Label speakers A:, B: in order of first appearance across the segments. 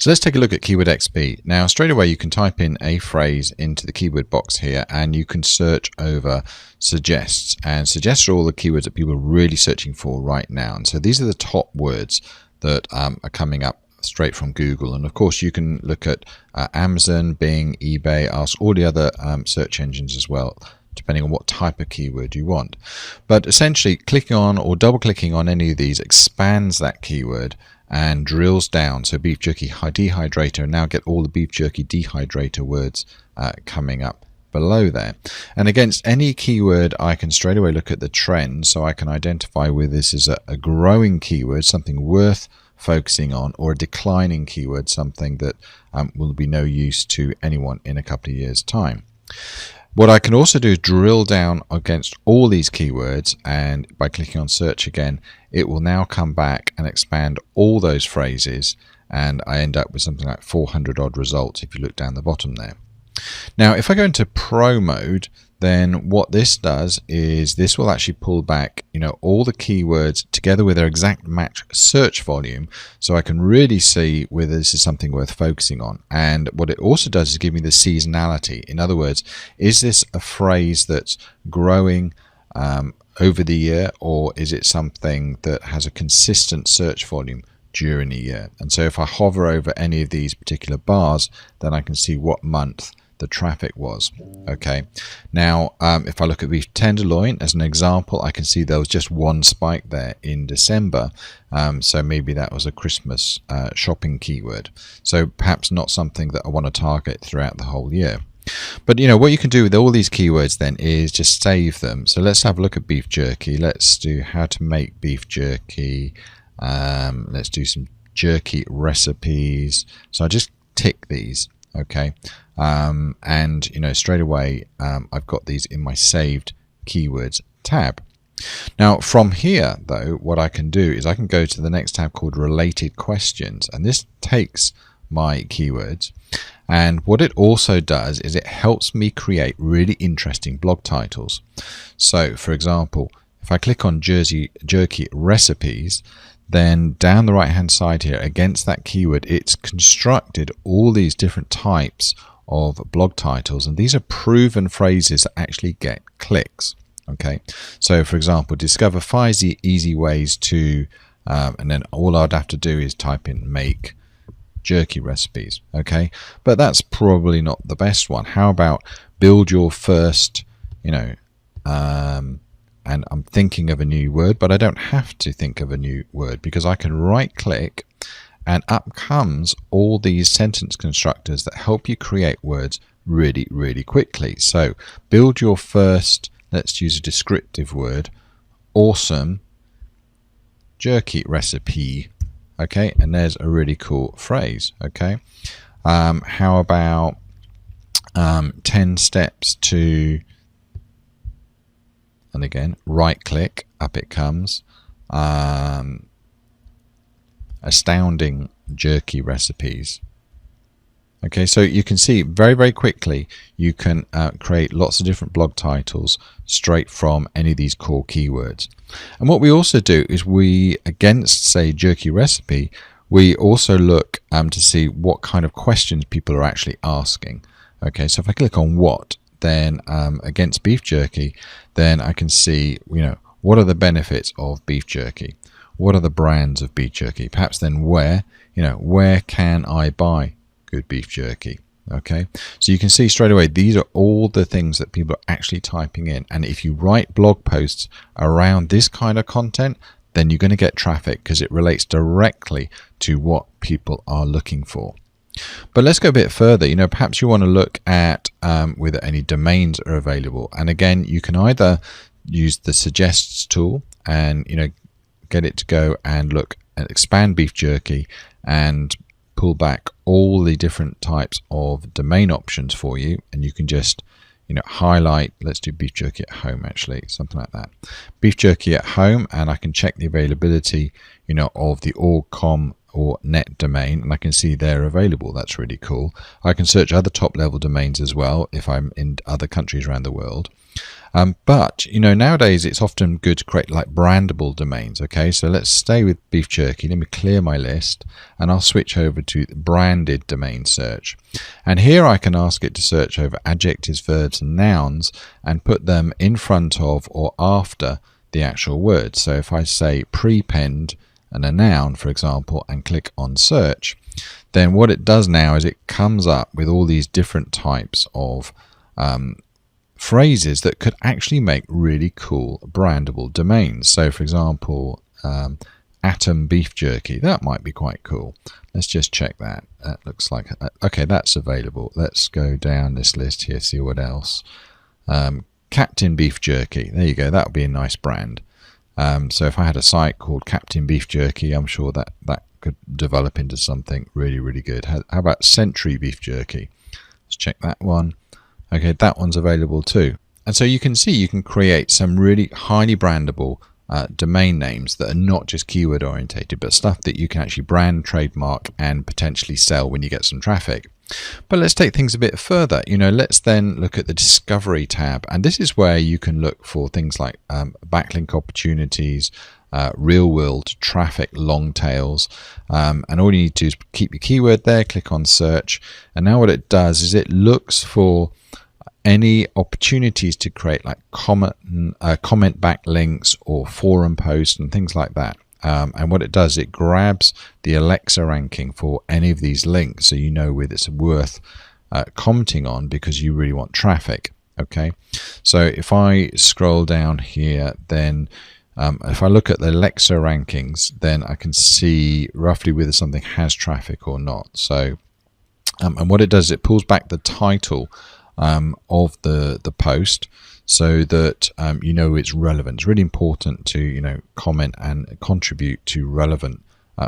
A: So let's take a look at KeywordXP. Now straight away you can type in a phrase into the keyword box here and you can search over suggests, and suggests are all the keywords that people are really searching for right now. And so these are the top words that are coming up straight from Google. And of course you can look at Amazon, Bing, eBay, Ask, all the other search engines as well, depending on what type of keyword you want. But essentially clicking on or double clicking on any of these expands that keyword and drills down. So beef jerky dehydrator, and now get all the beef jerky dehydrator words coming up below there. And against any keyword I can straight away look at the trend, so I can identify whether this is a growing keyword, something worth focusing on, or a declining keyword, something that will be no use to anyone in a couple of years time. What I can also do is drill down against all these keywords, and by clicking on search again, it will now come back and expand all those phrases, and I end up with something like 400 odd results if you look down the bottom there. Now if I go into pro mode, then what this does is this will actually pull back, all the keywords together with their exact match search volume, so I can really see whether this is something worth focusing on. And what it also does is give me the seasonality. In other words, is this a phrase that's growing over the year, or is it something that has a consistent search volume during the year? And so if I hover over any of these particular bars, then I can see what month the traffic was. Okay, now if I look at beef tenderloin as an example, I can see there was just one spike there in December, so maybe that was a Christmas shopping keyword, so perhaps not something that I want to target throughout the whole year. But what you can do with all these keywords then is just save them. So let's have a look at beef jerky. Let's do how to make beef jerky. Let's do some jerky recipes. So I just tick these. Okay, and straight away I've got these in my saved keywords tab. Now from here though, what I can do is I can go to the next tab called related questions, and this takes my keywords, and what it also does is it helps me create really interesting blog titles. So for example, if I click on jerky recipes, then down the right hand side here against that keyword, it's constructed all these different types of blog titles, and these are proven phrases that actually get clicks. Okay, so for example, discover 5 easy ways to and then all I'd have to do is type in make jerky recipes. Okay, but that's probably not the best one. How about build your first, and I'm thinking of a new word, but I don't have to think of a new word because I can right click and up comes all these sentence constructors that help you create words really, really quickly. So build your first, let's use a descriptive word, awesome jerky recipe. Okay, and there's a really cool phrase. Okay, how about 10 steps to, and again right click, up it comes, astounding jerky recipes. Okay, so you can see very, very quickly you can create lots of different blog titles straight from any of these core keywords. And what we also do is we, against say jerky recipe, we also look to see what kind of questions people are actually asking. Okay, so if I click on what, then against beef jerky, then I can see what are the benefits of beef jerky, what are the brands of beef jerky, perhaps then where can I buy good beef jerky. Okay, so you can see straight away these are all the things that people are actually typing in, and if you write blog posts around this kind of content, then you're going to get traffic because it relates directly to what people are looking for. But let's go a bit further. Perhaps you want to look at whether any domains are available, and again you can either use the suggests tool and get it to go and look and expand beef jerky and pull back all the different types of domain options for you, and you can just highlight, let's do beef jerky at home, actually something like that, beef jerky at home, and I can check the availability of the .com or net domain, and I can see they're available. That's really cool. I can search other top level domains as well if I'm in other countries around the world. But nowadays it's often good to create like brandable domains. Okay, so let's stay with beef jerky. Let me clear my list and I'll switch over to branded domain search. And here I can ask it to search over adjectives, verbs and nouns and put them in front of or after the actual word. So if I say prepend and a noun, for example, and click on search, then what it does now is it comes up with all these different types of phrases that could actually make really cool brandable domains. So for example, atom beef jerky, that might be quite cool. Let's just check that. That looks like okay, that's available. Let's go down this list here, see what else. Captain beef jerky, there you go, that would be a nice brand. So if I had a site called Captain beef jerky, I'm sure that could develop into something really, really good. How about Century beef jerky? Let's check that one. Okay, that one's available too. And so you can see you can create some really highly brandable domain names that are not just keyword orientated, but stuff that you can actually brand, trademark, and potentially sell when you get some traffic. But let's take things a bit further. Let's then look at the Discovery tab, and this is where you can look for things like backlink opportunities, real world traffic, long tails, and all you need to do is keep your keyword there, click on search, and now what it does is it looks for any opportunities to create like comment backlinks or forum posts and things like that. And what it does, it grabs the Alexa ranking for any of these links, so you know whether it's worth commenting on because you really want traffic. Okay, so if I scroll down here, then if I look at the Alexa rankings, then I can see roughly whether something has traffic or not. So, and what it does, it pulls back the title of the post, so that it's relevant. It's really important to comment and contribute to relevant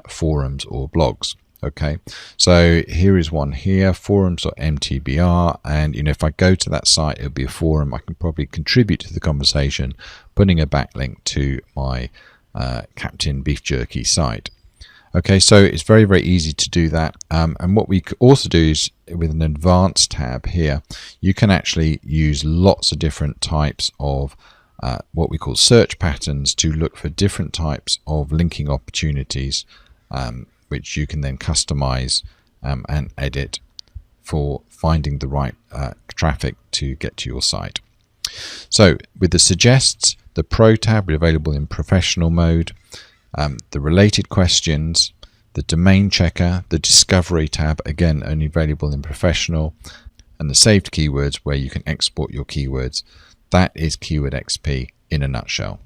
A: forums or blogs. Okay, so here is one here, forums.mtbr, and if I go to that site, it'll be a forum. I can probably contribute to the conversation, putting a backlink to my Captain Beef Jerky site. Okay, so it's very, very easy to do that. And what we could also do is with an advanced tab here, you can actually use lots of different types of what we call search patterns to look for different types of linking opportunities, which you can then customize and edit for finding the right traffic to get to your site. So with the suggests, the Pro tab is available in professional mode. The related questions, the domain checker, the discovery tab, again only available in professional, and the saved keywords where you can export your keywords. That is KeywordXP in a nutshell.